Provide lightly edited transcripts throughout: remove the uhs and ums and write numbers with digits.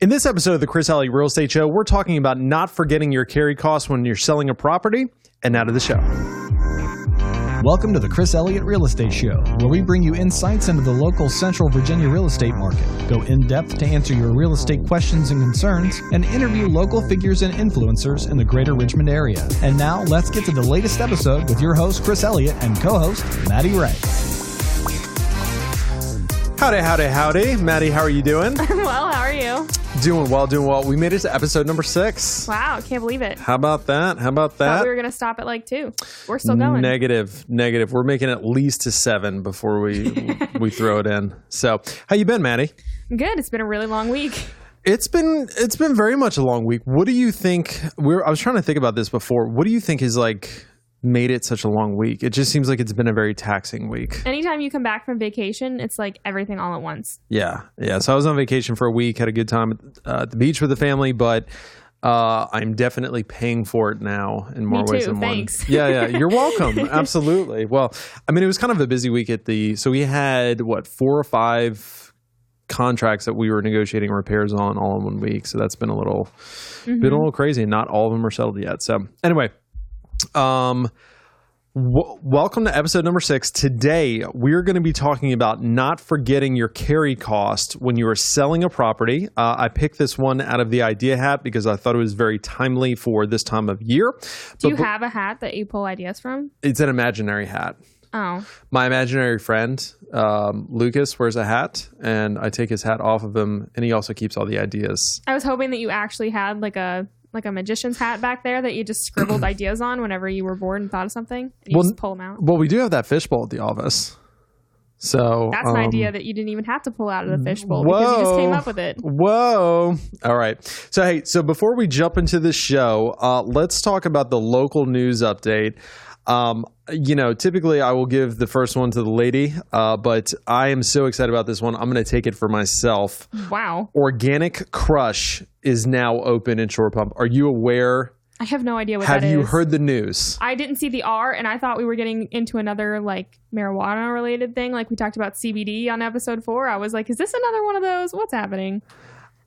In this episode of the Chris Elliott Real Estate Show, we're talking about not forgetting your carry costs when you're selling a property. And now to the show. Welcome to the Chris Elliott Real Estate Show, where we bring you insights into the local Central Virginia real estate market, go in-depth to answer your real estate questions and concerns, and interview local figures and influencers in the greater Richmond area. And now, let's get to the latest episode with your host, Chris Elliott, and co-host, Maddie Ray. Howdy, howdy, howdy. Maddie, how are you doing? I'm well. How are you? Doing well. We made it to episode number 6. Wow, I can't believe it. How about that? Thought we were going to stop at like 2. We're still going. Negative. We're making at least to 7 before we throw it in. So, how you been, Maddie? Good. It's been a really long week. It's been very much a long week. What do you think? I was trying to think about this before. What do you think is like made it such a long week? It just seems like it's been a very taxing week. Anytime you come back from vacation, it's like everything all at once. Yeah. So I was on vacation for a week, had a good time at the beach with the family, but I'm definitely paying for it now in more ways than one. Thanks. Yeah. You're welcome. Absolutely. Well, I mean, it was kind of a busy week so we had 4 or 5 contracts that we were negotiating repairs on all in one week. So that's been a little crazy, and not all of them are settled yet. So anyway, welcome to episode number 6. Today, we're going to be talking about not forgetting your carry cost when you are selling a property. I picked this one out of the idea hat because I thought it was very timely for this time of year. Do you have a hat that you pull ideas from? It's an imaginary hat. Oh. My imaginary friend, Lucas, wears a hat, and I take his hat off of him, and he also keeps all the ideas. I was hoping that you actually had like a magician's hat back there that you just scribbled ideas on whenever you were bored and thought of something. And you just pull them out. Well, we do have that fishbowl at the office. So that's an idea that you didn't even have to pull out of the fishbowl because you just came up with it. Whoa. All right. So before we jump into the show, let's talk about the local news update. Typically I will give the first one to the lady, but I am so excited about this one. I'm going to take it for myself. Wow. Organic Crush is now open in Shore Pump. Are you aware? I have no idea what that is. Have you heard the news? I didn't see the R, and I thought we were getting into another like marijuana related thing. Like we talked about CBD on episode 4. I was like, is this another one of those? What's happening?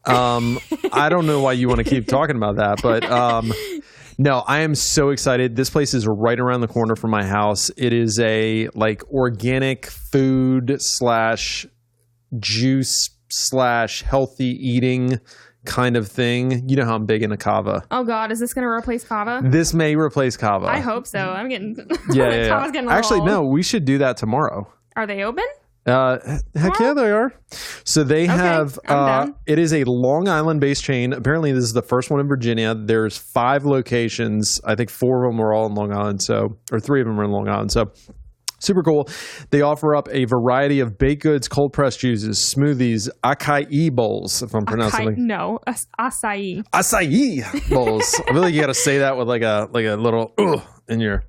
I don't know why you want to keep talking about that, but, no, I am so excited. This place is right around the corner from my house. It is a organic food / juice / healthy eating kind of thing. You know how I'm big into kava. Oh God, is this going to replace kava? This may replace kava. I hope so. I'm getting yeah. Kava's getting Actually, old. no, we should do that tomorrow. Are they open? Heck yeah, they are. So they have, it is a Long Island based chain. Apparently this is the first one in Virginia. There's 5 locations. I think 4 of them are all in Long Island. Or 3 of them are in Long Island. So super cool. They offer up a variety of baked goods, cold pressed juices, smoothies, acai bowls, if I'm pronouncing it. No, acai. Acai bowls. I feel like you got to say that with like a little in your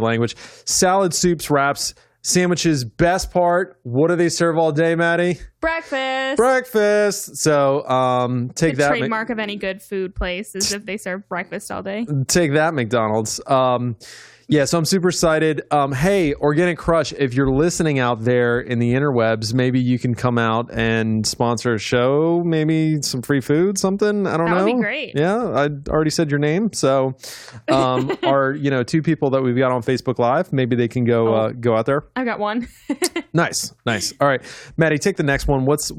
language. Salad, soups, wraps, sandwiches. Best part, what do they serve all day, Maddie? Breakfast. So take that. The trademark of any good food place is if they serve breakfast all day. Take that, McDonald's. Yeah, so I'm super excited. Hey, Organic Crush, if you're listening out there in the interwebs, maybe you can come out and sponsor a show, maybe some free food, something. I don't know. That would be great. Yeah, I already said your name. So our 2 people that we've got on Facebook Live, maybe they can go out there. I've got one. Nice. All right, Maddie, take the next one. What's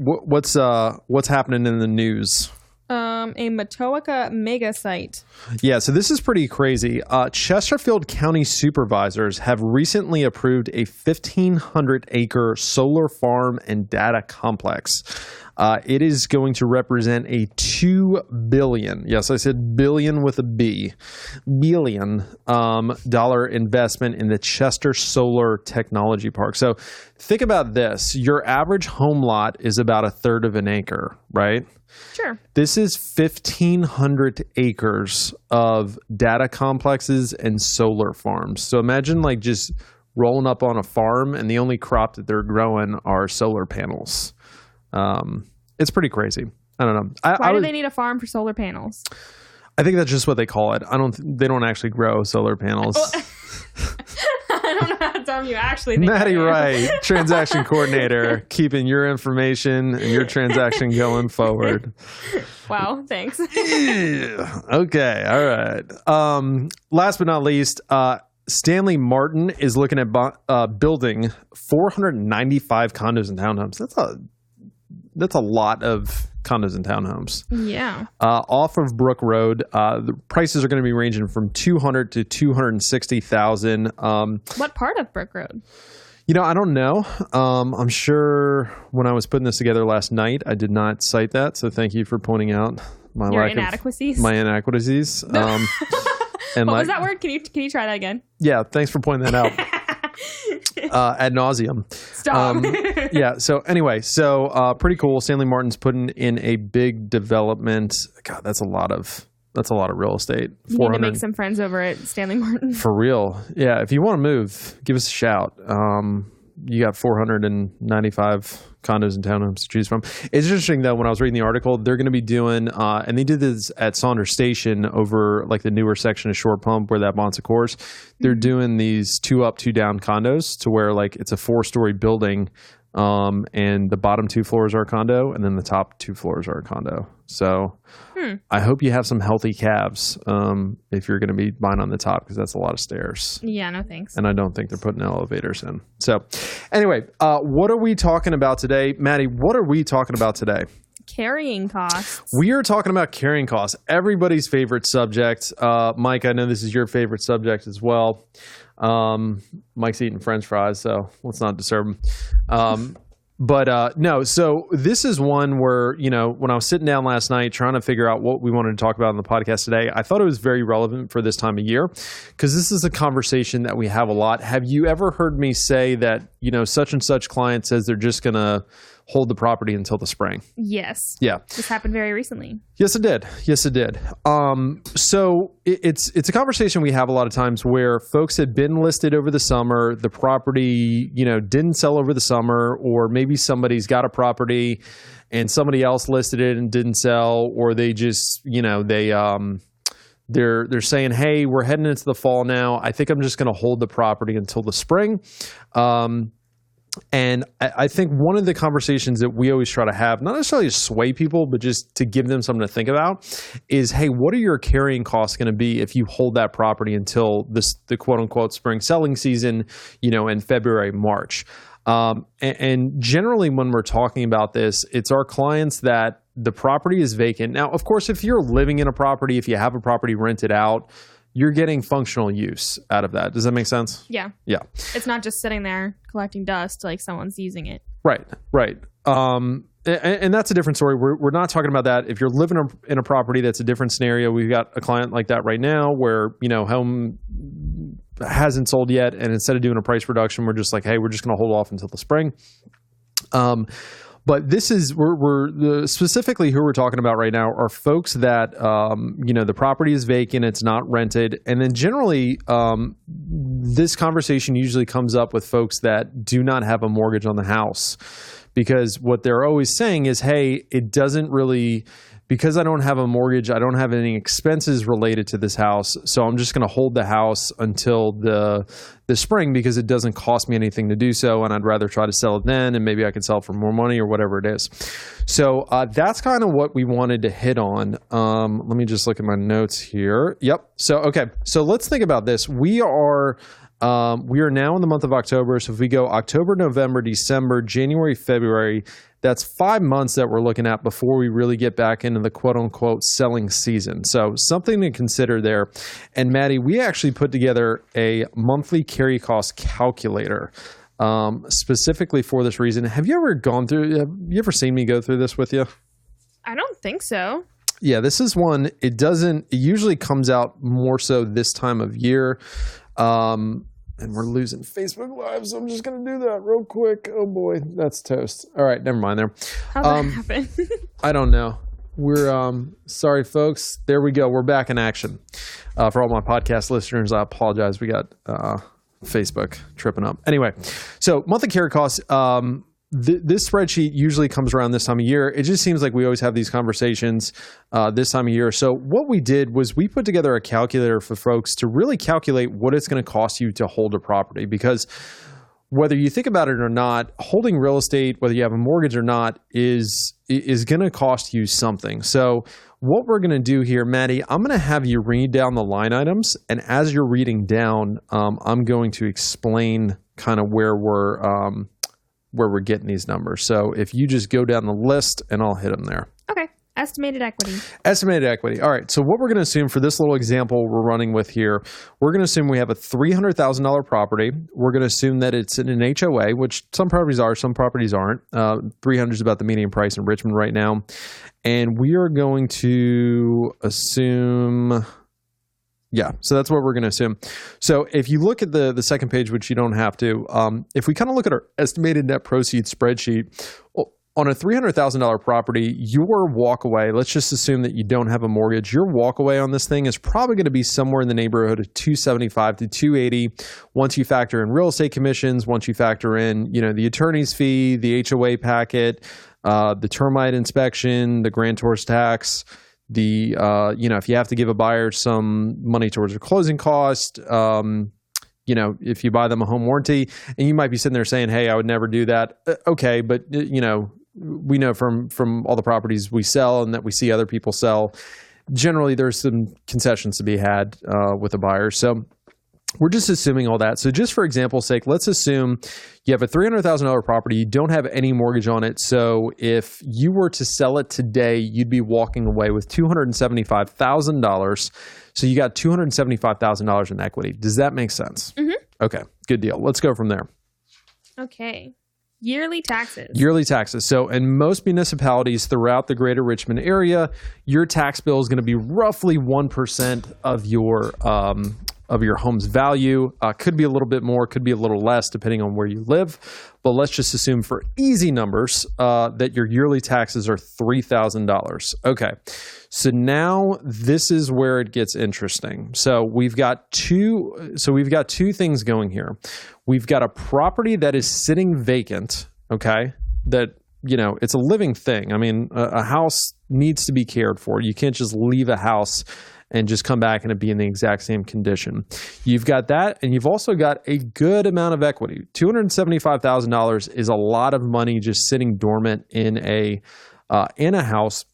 happening in the news? A Matoaka mega site. Yeah, so this is pretty crazy. Chesterfield County supervisors have recently approved a 1,500-acre solar farm and data complex. It is going to represent a $2 billion, yes, I said billion with a B, billion dollar investment in the Chester Solar Technology Park. So think about this. Your average home lot is about 1/3 of an acre, right? Sure. This is 1,500 acres of data complexes and solar farms. So imagine just rolling up on a farm and the only crop that they're growing are solar panels. It's pretty crazy. I don't know. Why do they need a farm for solar panels? I think that's just what they call it. They don't actually grow solar panels. I don't know how to tell me you actually think Maddie I am. Wright, transaction coordinator, keeping your information and your transaction going forward. Wow, thanks. Yeah. Okay, all right. Last but not least, Stanley Martin is looking at building 495 condos and townhomes. That's a lot of condos and townhomes. Yeah. Off of Brook Road, the prices are going to be ranging from $200,000 to $260,000. What part of Brook Road? I don't know. I'm sure when I was putting this together last night, I did not cite that. So thank you for pointing out Your inadequacies. My inadequacies. And what was that word? Can you try that again? Yeah, thanks for pointing that out. Ad nauseum. Stop. Yeah. So anyway, pretty cool. Stanley Martin's putting in a big development. God, that's a lot of real estate. You need to make some friends over at Stanley Martin. For real. Yeah. If you want to move, give us a shout. You got 495 condos and townhomes to choose from. It's interesting, though, when I was reading the article, they're going to be doing, and they did this at Saunders Station over like the newer section of Shore Pump where that Bon Secours. They're doing these 2 up, 2 down condos to where like it's a 4-story building, and the bottom 2 floors are a condo, and then the top 2 floors are a condo. So I hope you have some healthy calves if you're going to be buying on the top, because that's a lot of stairs. Yeah, no thanks. And I don't think they're putting elevators in. So anyway, what are we talking about today? Maddie, what are we talking about today? Carrying costs. We are talking about carrying costs, everybody's favorite subject. Mike, I know this is your favorite subject as well. Mike's eating French fries, so let's not disturb him. But no, so this is one where, when I was sitting down last night trying to figure out what we wanted to talk about on the podcast today, I thought it was very relevant for this time of year, because this is a conversation that we have a lot. Have you ever heard me say that, such and such client says they're just going to hold the property until the spring? Yes. Yeah. This happened very recently. Yes, it did. So it's a conversation we have a lot of times where folks had been listed over the summer, the property, didn't sell over the summer, or maybe somebody's got a property and somebody else listed it and didn't sell, or they just, they're saying, hey, we're heading into the fall now. I think I'm just going to hold the property until the spring. And I think one of the conversations that we always try to have, not necessarily to sway people, but just to give them something to think about, is, hey, what are your carrying costs going to be if you hold that property until the quote unquote spring selling season, in February, March? And generally when we're talking about this, it's our clients that the property is vacant. Now, of course, if you're living in a property, if you have a property rented out, you're getting functional use out of that. Does that make sense? Yeah. Yeah. It's not just sitting there collecting dust like someone's using it. Right. And that's a different story. We're not talking about that. If you're living in a property, that's a different scenario. We've got a client like that right now where, home hasn't sold yet. And instead of doing a price reduction, we're just like, hey, we're just going to hold off until the spring. But this is, specifically who we're talking about right now are folks that, the property is vacant, it's not rented. And then generally, this conversation usually comes up with folks that do not have a mortgage on the house, because what they're always saying is, hey, it doesn't really, because I don't have a mortgage, I don't have any expenses related to this house, so I'm just going to hold the house until the spring because it doesn't cost me anything to do so, and I'd rather try to sell it then, and maybe I can sell it for more money or whatever it is. So that's kind of what we wanted to hit on. Let me just look at my notes here. Yep. So let's think about this. We are now in the month of October. So if we go October, November, December, January, February, that's 5 months that we're looking at before we really get back into the quote unquote selling season. So something to consider there. And Maddie, we actually put together a monthly carry cost calculator specifically for this reason. Have you ever seen me go through this with you? I don't think so. Yeah, this is one. It usually comes out more so this time of year. And we're losing Facebook Live, so I'm just going to do that real quick. Oh, boy. That's toast. All right. Never mind there. How'd that happen? I don't know. We're sorry, folks. There we go. We're back in action. For all my podcast listeners, I apologize. We got Facebook tripping up. Anyway, so monthly carry costs, this spreadsheet usually comes around this time of year. It just seems like we always have these conversations this time of year. So what we did was we put together a calculator for folks to really calculate what it's going to cost you to hold a property, because whether you think about it or not, holding real estate, whether you have a mortgage or not, is going to cost you something. So what we're going to do here, Maddie, I'm going to have you read down the line items. And as you're reading down, I'm going to explain kind of where we're getting these numbers. So if you just go down the list and I'll hit them there. Okay. Estimated equity. Estimated equity. All right. So what we're going to assume for this little example we're running with here, we're going to assume we have a $300,000 property. We're going to assume that it's in an HOA, which some properties are, some properties aren't. 300 is about the median price in Richmond right now. And we are going to assume... Yeah, so that's what we're going to assume. So if you look at the second page, which you don't have to, if we kind of look at our estimated net proceeds spreadsheet, on a $300,000 property, your walk away, let's just assume that you don't have a mortgage, your walk away on this thing is probably going to be somewhere in the neighborhood of $275 to $280 once you factor in real estate commissions, once you factor in, the attorney's fee, the HOA packet, the termite inspection, the grantor's tax, the if you have to give a buyer some money towards their closing cost, if you buy them a home warranty, and you might be sitting there saying, hey, I would never do that. Okay, but we know from all the properties we sell and that we see other people sell, generally there's some concessions to be had with a buyer. So we're just assuming all that. So just for example's sake, let's assume you have a $300,000 property. You don't have any mortgage on it. So if you were to sell it today, you'd be walking away with $275,000. So you got $275,000 in equity. Does that make sense? Mm-hmm. Okay, good deal. Let's go from there. Okay. Yearly taxes. Yearly taxes. So in most municipalities throughout the greater Richmond area, your tax bill is going to be roughly 1% of your home's value. Could be a little bit more, could be a little less, depending on where you live. But let's just assume for easy numbers that your yearly taxes are $3,000. Okay, so now this is where it gets interesting. So we've got two things going here. We've got a property that is sitting vacant. Okay, that it's a living thing. I mean, a house needs to be cared for. You can't just leave a house and just come back and it be in the exact same condition. You've got that, and you've also got a good amount of equity. $275,000 is a lot of money just sitting dormant in a house.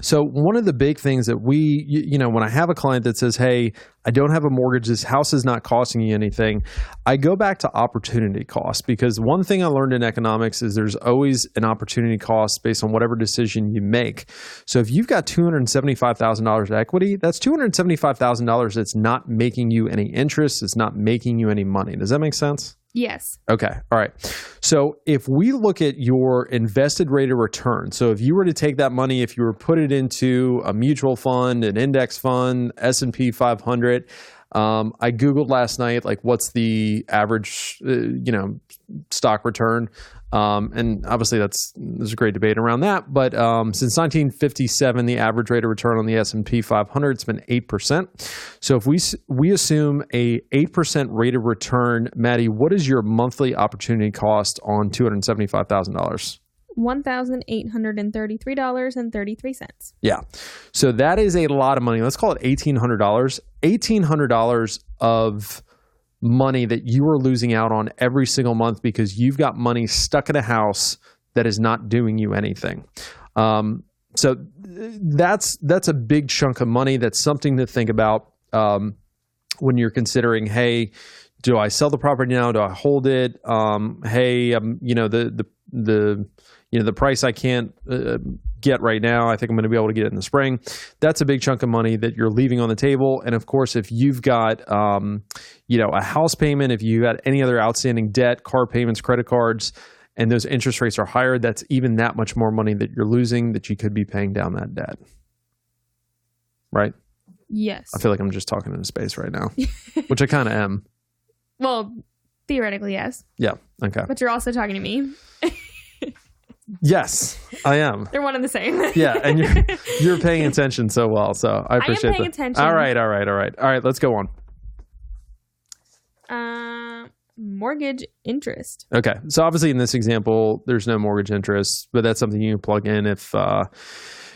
So one of the big things that when I have a client that says, hey, I don't have a mortgage, this house is not costing you anything, I go back to opportunity cost, because one thing I learned in economics is there's always an opportunity cost based on whatever decision you make. So if you've got $275,000 equity, that's $275,000 that's not making you any interest, it's not making you any money. Does that make sense? Yes. Okay. All right. So if we look at your invested rate of return, so if you were to take that money, if you were to put it into a mutual fund, an index fund, S&P 500, I Googled last night, what's the average, stock return? And obviously there's a great debate around that. But since 1957, the average rate of return on the S&P 500 has been 8%. So if we assume a 8% rate of return, Maddie, what is your monthly opportunity cost on $275,000? $1,833.33. Yeah. So that is a lot of money. Let's call it $1,800. $1,800 of money that you are losing out on every single month because you've got money stuck in a house that is not doing you anything. So that's a big chunk of money. That's something to think about when you're considering, hey, do I sell the property now? Do I hold it? Hey, the price I can't get right now, I think I'm going to be able to get it in the spring. That's a big chunk of money that you're leaving on the table. And of course, if you've got, a house payment, if you got any other outstanding debt, car payments, credit cards, and those interest rates are higher, that's even that much more money that you're losing that you could be paying down that debt. Right? Yes. I feel like I'm just talking into space right now, which I kind of am. Well, theoretically, yes. Yeah. Okay. But you're also talking to me. Yes, I am. They're one and the same. Yeah, and you're paying attention so well, so I appreciate that. I am paying attention. All right. Let's go on. Mortgage interest. Okay. So obviously in this example, there's no mortgage interest, but that's something you can plug in if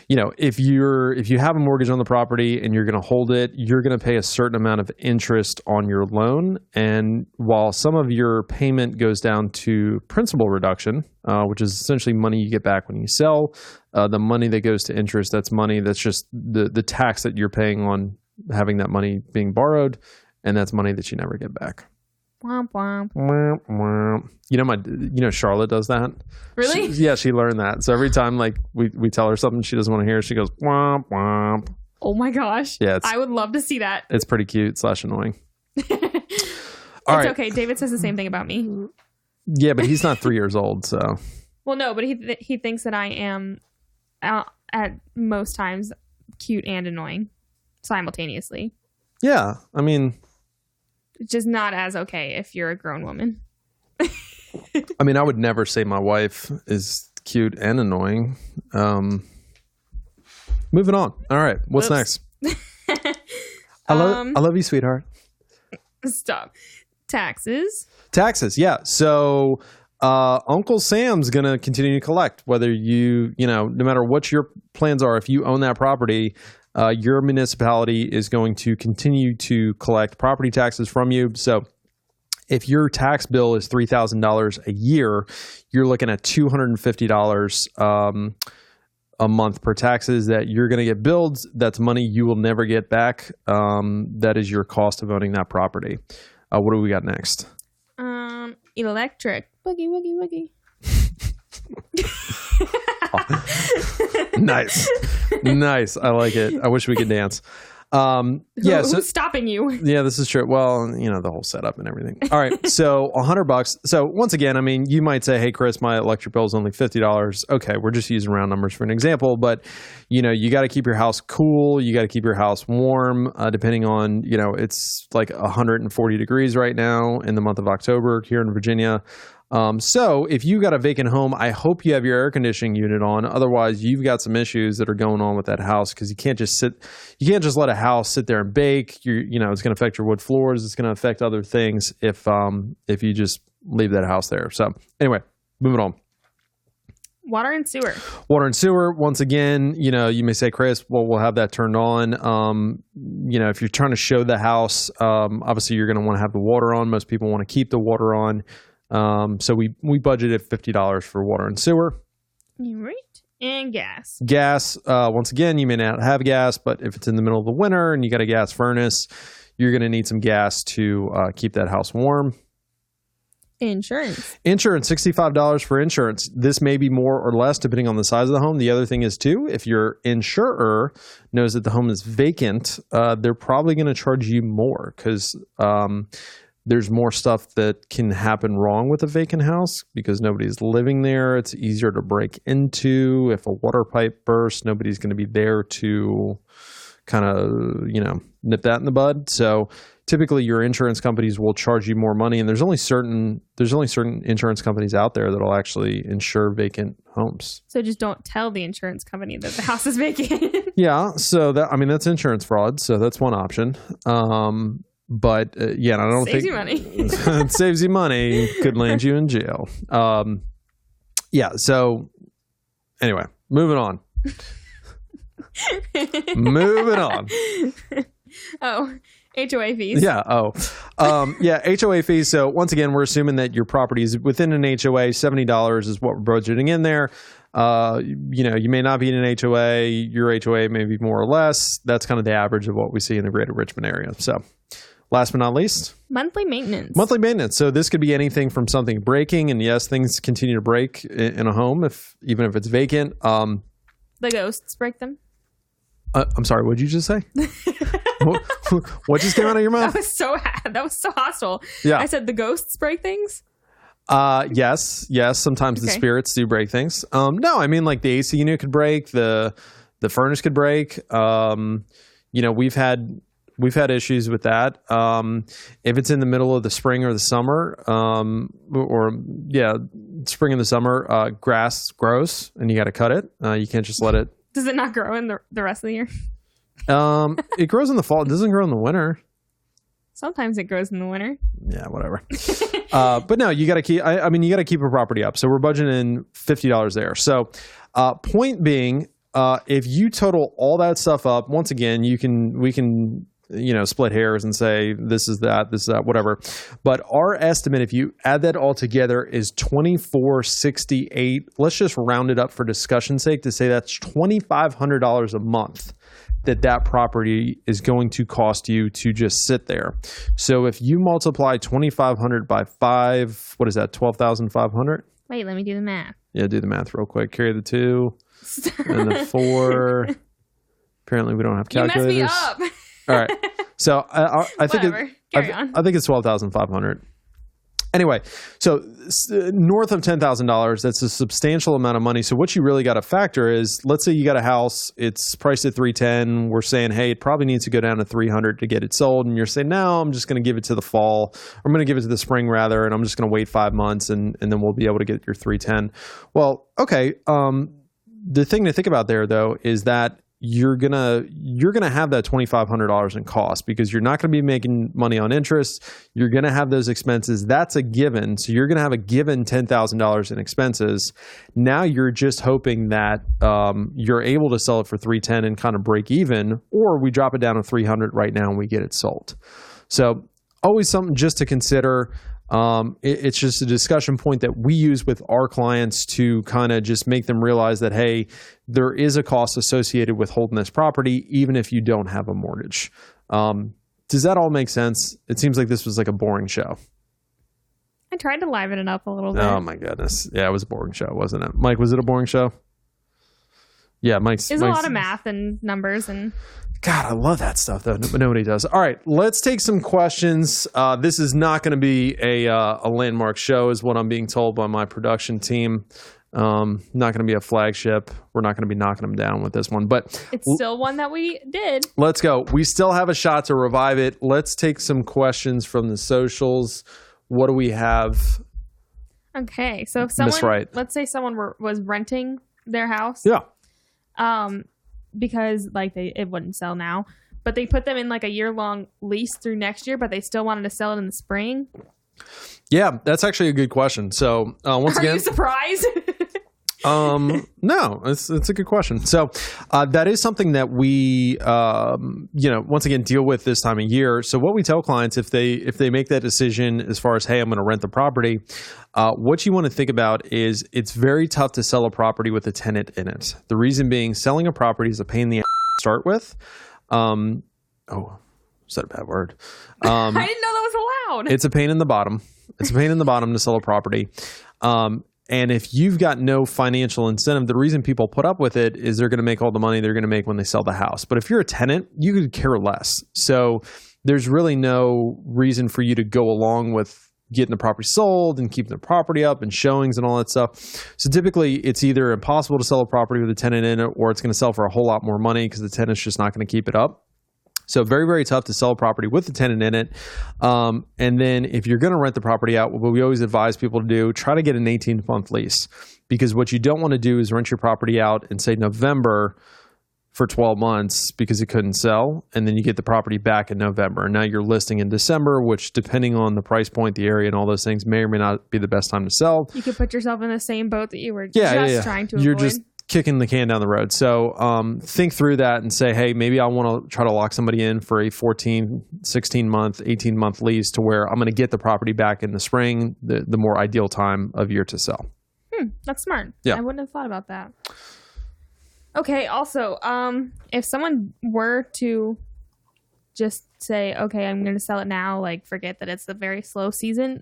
if you have a mortgage on the property and you're going to hold it, you're going to pay a certain amount of interest on your loan. And while some of your payment goes down to principal reduction, which is essentially money you get back when you sell, the money that goes to interest, that's money that's just the tax that you're paying on having that money being borrowed, and that's money that you never get back. Womp womp. Womp, womp. Charlotte does that. Really? She learned that. So every time we tell her something she doesn't want to hear, she goes womp womp. Oh my gosh. Yeah, I would love to see that. It's pretty cute / annoying. It's okay. David says the same thing about me. Yeah, but he's not 3 years old, so. Well, no, but he thinks that I am at most times cute and annoying simultaneously. Yeah, I mean, it's just not as okay if you're a grown woman. I mean, I would never say my wife is cute and annoying. Moving on. All right, what's next? I love you, sweetheart. Stop. Taxes, yeah. So Uncle Sam's going to continue to collect, whether no matter what your plans are, if you own that property, your municipality is going to continue to collect property taxes from you. So if your tax bill is $3,000 a year, you're looking at $250 a month per taxes that you're going to get billed. That's money you will never get back. That is your cost of owning that property. What do we got next? Electric. Boogie, woogie, woogie. Nice. I like it. I wish we could dance. Who's stopping you? Yeah, this is true. Well, the whole setup and everything. All right. So $100. So once again, I mean, you might say, hey, Chris, my electric bill is only $50. Okay. We're just using round numbers for an example, but you got to keep your house cool. You got to keep your house warm, depending on, it's like 140 degrees right now in the month of October here in Virginia. So if you got a vacant home, I hope you have your air conditioning unit on. Otherwise, you've got some issues that are going on with that house because you can't just let a house sit there and bake. It's going to affect your wood floors. It's going to affect other things if you just leave that house there. So anyway, moving on. Water and sewer. Once again, you may say, Chris, well, we'll have that turned on. If you're trying to show the house, obviously you're going to want to have the water on. Most people want to keep the water on. So we budgeted $50 for water and sewer. Right. And gas. Once again, you may not have gas, but if it's in the middle of the winter and you got a gas furnace, you're going to need some gas to keep that house warm. Insurance, $65 for insurance. This may be more or less depending on the size of the home. The other thing is too, if your insurer knows that the home is vacant, they're probably going to charge you more because there's more stuff that can happen wrong with a vacant house because nobody's living there. It's easier to break into. If a water pipe bursts, nobody's going to be there to kind of, nip that in the bud. So typically your insurance companies will charge you more money, and there's only certain insurance companies out there that'll actually insure vacant homes. So just don't tell the insurance company that the house is vacant. Yeah. So that's insurance fraud. So that's one option. But I don't think saves you money. It saves you money. Could land you in jail. So anyway, moving on. Oh, HOA fees. Yeah. HOA fees. So once again, we're assuming that your property is within an HOA. $70 is what we're budgeting in there. You may not be in an HOA. Your HOA may be more or less. That's kind of the average of what we see in the greater Richmond area. So. Last but not least, monthly maintenance. So this could be anything from something breaking, and yes, things continue to break in a home even if it's vacant. The ghosts break them. I'm sorry, what did you just say? What just came out of your mouth? That was so hostile. Yeah, I said the ghosts break things. Yes. Sometimes the spirits do break things. No, I mean like the AC unit could break, the furnace could break. We've had issues with that. If it's in the middle of the spring or the summer, spring and the summer, grass grows and you got to cut it. You can't just let it. Does it not grow in the rest of the year? It grows in the fall. It doesn't grow in the winter. Sometimes it grows in the winter. Yeah, whatever. But no, you got to keep. I mean, you got to keep a property up. So we're budgeting $50 there. So point being, if you total all that stuff up, once again, we can split hairs and say this is that, whatever. But our estimate, if you add that all together, is $2,468. Let's just round it up for discussion's sake to say that's $2,500 a month that property is going to cost you to just sit there. So if you multiply 2,500 by 5, what is that? 12,500. Wait, let me do the math. Yeah, do the math real quick. Carry the 2 and the 4. Apparently, we don't have calculators. You messed me up. All right. So I think I think it's 12,500. Anyway, so north of $10,000, that's a substantial amount of money. So what you really got to factor is, let's say you got a house, it's priced at $310. We're saying, hey, it probably needs to go down to $300 to get it sold. And you're saying, no, I'm just going to give it to the fall. I'm going to give it to the spring rather, and I'm just going to wait 5 months and then we'll be able to get your $310. Well, okay. The thing to think about there though is that you're gonna have that $2,500 in cost because you're not going to be making money on interest. You're going to have those expenses. That's a given. So you're going to have a given $10,000 in expenses. Now you're just hoping that you're able to sell it for $310 and kind of break even, or we drop it down to $300 right now and we get it sold. So always something just to consider. It's just a discussion point that we use with our clients to kind of just make them realize that, hey, there is a cost associated with holding this property, even if you don't have a mortgage. Does that all make sense? It seems like this was like a boring show. I tried to liven it up a little bit. Oh my goodness. Yeah, it was a boring show, wasn't it? Mike, was it a boring show? Yeah, Mike's... There's a lot of math and numbers and... God, I love that stuff, though. But nobody does. All right, let's take some questions. This is not going to be a landmark show, is what I'm being told by my production team. Not going to be a flagship. We're not going to be knocking them down with this one. But it's still one that we did. Let's go. We still have a shot to revive it. Let's take some questions from the socials. What do we have? Okay, so if someone, let's say someone was renting their house. Yeah. Because it wouldn't sell now, but they put them in like a year-long lease through next year, but they still wanted to sell it in the spring. Yeah, that's actually a good question. So once again, are you surprised? No, it's a good question. So that is something that we once again deal with this time of year. So what we tell clients, if they make that decision as far as, hey, I'm going to rent the property, what you want to think about is it's very tough to sell a property with a tenant in it. The reason being, selling a property is a pain in the ass to start with. Is that a bad word? I didn't know that was allowed. It's a pain in the bottom. It's a pain in the bottom to sell a property. And if you've got no financial incentive, the reason people put up with it is they're going to make all the money they're going to make when they sell the house. But if you're a tenant, you could care less. So there's really no reason for you to go along with getting the property sold and keeping the property up and showings and all that stuff. So typically it's either impossible to sell a property with a tenant in it, or it's going to sell for a whole lot more money because the tenant's just not going to keep it up. So very, very tough to sell a property with a tenant in it. And then if you're going to rent the property out, what we always advise people to do, try to get an 18-month lease. Because what you don't want to do is rent your property out in, say, November for 12 months because it couldn't sell. And then you get the property back in November. And now you're listing in December, which depending on the price point, the area, and all those things may or may not be the best time to sell. You could put yourself in the same boat that you were trying to avoid. You're just kicking the can down the road. So think through that and say, hey, maybe I want to try to lock somebody in for a 14, 16-month, 18-month lease to where I'm going to get the property back in the spring, the more ideal time of year to sell. That's smart. Yeah. I wouldn't have thought about that. Okay, also, if someone were to just say, okay, I'm going to sell it now, forget that it's the very slow season,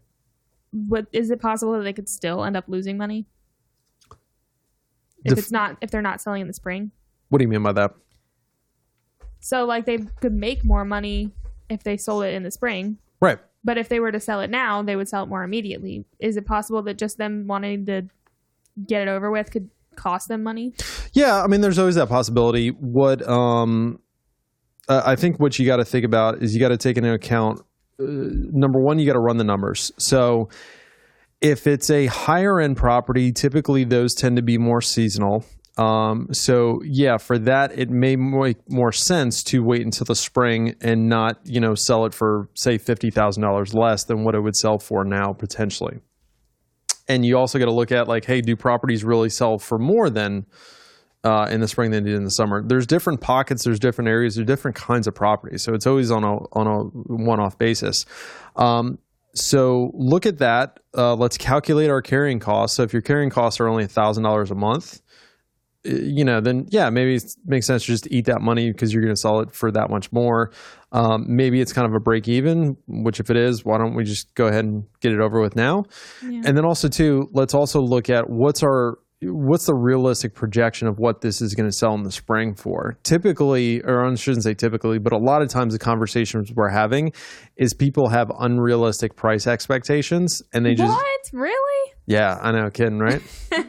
is it possible that they could still end up losing money? If they're not selling in the spring? What do you mean by that? So they could make more money if they sold it in the spring. Right. But if they were to sell it now, they would sell it more immediately. Is it possible that just them wanting to get it over with could cost them money? Yeah, I mean, there's always that possibility. What I think what you got to think about is you got to take into account, number one, you got to run the numbers. So if it's a higher end property, typically those tend to be more seasonal. So yeah, for that, it may make more sense to wait until the spring and not, sell it for say $50,000 less than what it would sell for now potentially. And you also got to look at like, hey, do properties really sell for more than in the spring than they did in the summer? There's different pockets, there's different areas, there's different kinds of properties. So it's always on a one-off basis. So look at that. Let's calculate our carrying costs. So if your carrying costs are only $1,000 a month, then yeah, maybe it makes sense to just eat that money because you're going to sell it for that much more. Maybe it's kind of a break even, which if it is, why don't we just go ahead and get it over with now? Yeah. And then also too, let's also look at what's the realistic projection of what this is going to sell in the spring for. Typically, or I shouldn't say typically, but a lot of times the conversations we're having is people have unrealistic price expectations and they just... What? Really? Yeah, I know, kidding, right?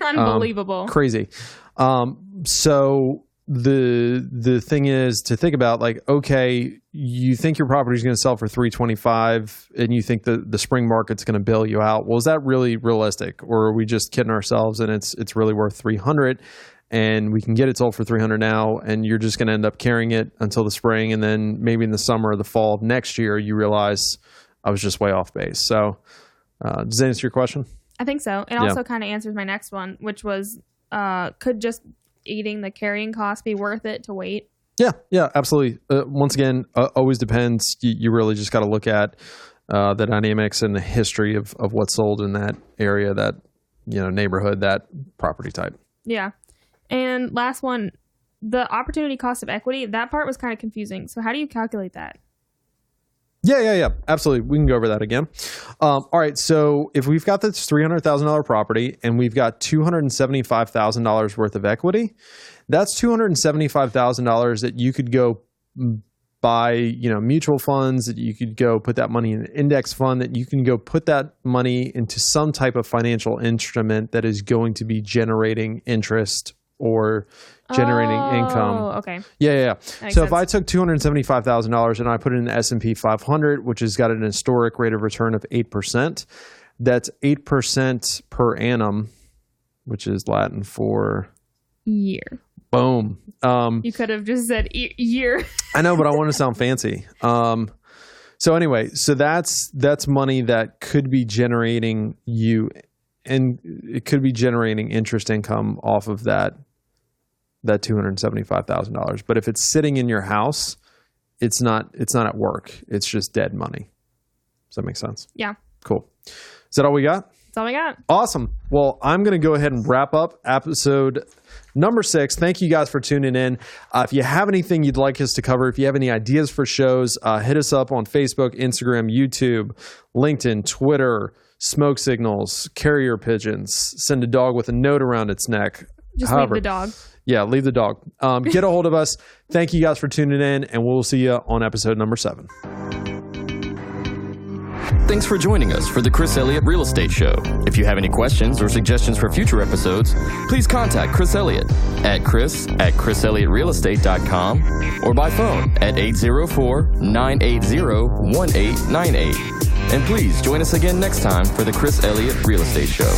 Unbelievable. Crazy. So the thing is to think about, like, okay, you think your property is going to sell for $325 and you think the spring market's going to bail you out. Well, is that really realistic, or are we just kidding ourselves and it's really worth $300 and we can get it sold for $300 now and you're just going to end up carrying it until the spring, and then maybe in the summer or the fall of next year you realize I was just way off base. So does that answer your question? I think so. It also kind of answers my next one, which was could just eating the carrying cost be worth it to wait? Yeah, absolutely. Once again, always depends. You really just got to look at the dynamics and the history of what's sold in that area, that neighborhood, that property type. Yeah. And last one, the opportunity cost of equity, that part was kind of confusing. So how do you calculate that? Yeah. Absolutely. We can go over that again. All right. So if we've got this $300,000 property and we've got $275,000 worth of equity, that's $275,000 that you could go buy, mutual funds, that you could go put that money in an index fund, that you can go put that money into some type of financial instrument that is going to be generating interest or generating income. Okay. Yeah. So if I took $275,000 and I put it in the S&P 500, which has got an historic rate of return of 8%, that's 8% per annum, which is Latin for year. Boom. You could have just said year. I know, but I want to sound fancy. So anyway, so that's money that could be generating you, and it could be generating interest income off of that $275,000. But if it's sitting in your house, it's not at work. It's just dead money. Does that make sense? Yeah. Cool. Is that all we got? That's all we got. Awesome. Well, I'm going to go ahead and wrap up episode number 6. Thank you guys for tuning in. If you have anything you'd like us to cover, if you have any ideas for shows, hit us up on Facebook, Instagram, YouTube, LinkedIn, Twitter, smoke signals, carrier pigeons, send a dog with a note around its neck. Just leave the dog. Yeah, leave the dog. Get a hold of us. Thank you guys for tuning in, and we'll see you on episode number 7. Thanks for joining us for the Chris Elliott Real Estate Show. If you have any questions or suggestions for future episodes, please contact Chris Elliott at chris@chriselliottrealestate.com or by phone at 804-980-1898. And please join us again next time for the Chris Elliott Real Estate Show.